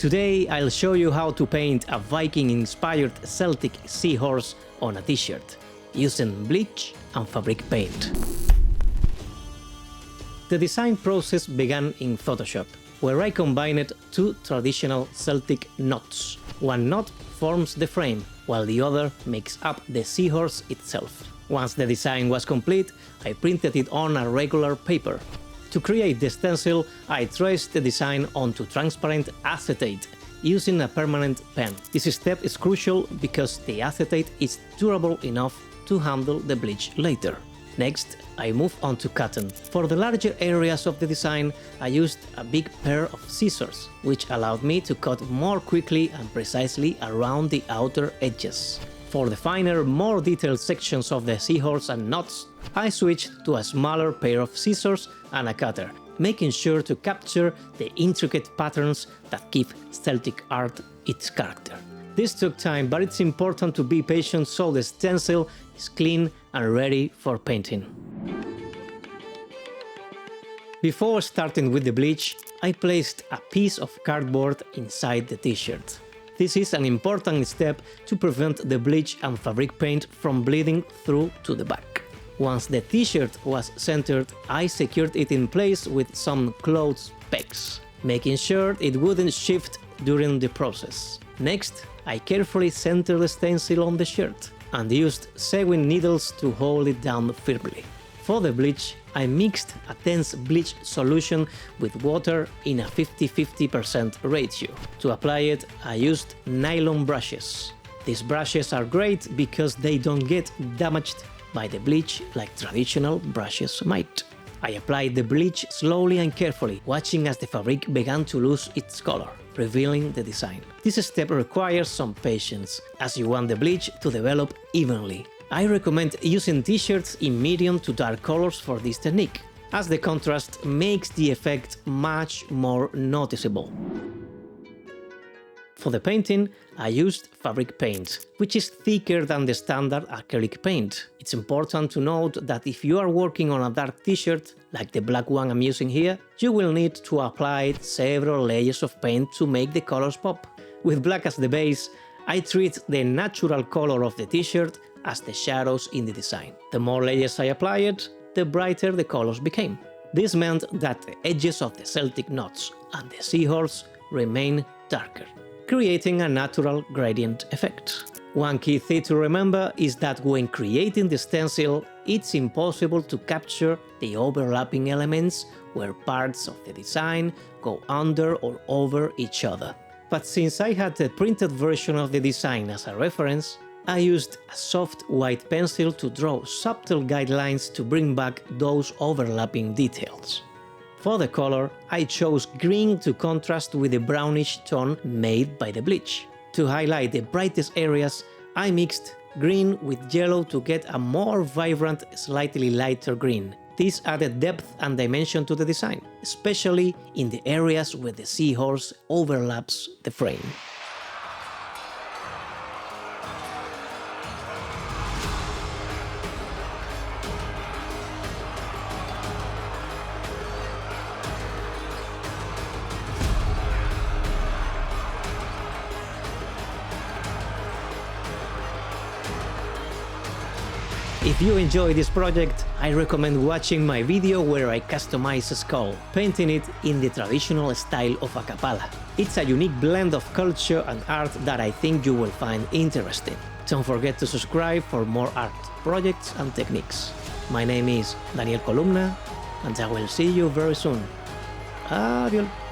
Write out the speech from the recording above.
Today I'll show you how to paint a Viking-inspired Celtic seahorse on a t-shirt, using bleach and fabric paint. The design process began in Photoshop, where I combined two traditional Celtic knots. One knot forms the frame, while the other makes up the seahorse itself. Once the design was complete, I printed it on a regular paper. To create the stencil, I traced the design onto transparent acetate using a permanent pen. This step is crucial because the acetate is durable enough to handle the bleach later. Next, I moved on to cotton. For the larger areas of the design, I used a big pair of scissors, which allowed me to cut more quickly and precisely around the outer edges. For the finer, more detailed sections of the seahorse and knots, I switched to a smaller pair of scissors and a cutter, making sure to capture the intricate patterns that give Celtic art its character. This took time, but it's important to be patient so the stencil is clean and ready for painting. Before starting with the bleach, I placed a piece of cardboard inside the t-shirt. This is an important step to prevent the bleach and fabric paint from bleeding through to the back. Once the t-shirt was centered, I secured it in place with some clothes pegs, making sure it wouldn't shift during the process. Next, I carefully centered the stencil on the shirt and used sewing needles to hold it down firmly. For the bleach, I mixed a dense bleach solution with water in a 50-50% ratio. To apply it, I used nylon brushes. These brushes are great because they don't get damaged by the bleach like traditional brushes might. I applied the bleach slowly and carefully, watching as the fabric began to lose its color, revealing the design. This step requires some patience, as you want the bleach to develop evenly. I recommend using t-shirts in medium to dark colors for this technique, as the contrast makes the effect much more noticeable. For the painting, I used fabric paint, which is thicker than the standard acrylic paint. It's important to note that if you are working on a dark t-shirt, like the black one I'm using here, you will need to apply several layers of paint to make the colors pop. With black as the base, I treat the natural color of the t-shirt as the shadows in the design. The more layers I applied, the brighter the colors became. This meant that the edges of the Celtic knots and the seahorse remain darker, creating a natural gradient effect. One key thing to remember is that when creating the stencil, it's impossible to capture the overlapping elements where parts of the design go under or over each other. But since I had the printed version of the design as a reference, I used a soft white pencil to draw subtle guidelines to bring back those overlapping details. For the color, I chose green to contrast with the brownish tone made by the bleach. To highlight the brightest areas, I mixed green with yellow to get a more vibrant, slightly lighter green. This added depth and dimension to the design, especially in the areas where the seahorse overlaps the frame. If you enjoy this project, I recommend watching my video where I customize a skull, painting it in the traditional style of a capala. It's a unique blend of culture and art that I think you will find interesting. Don't forget to subscribe for more art projects and techniques. My name is Columna, and I will see you very soon. Adiós.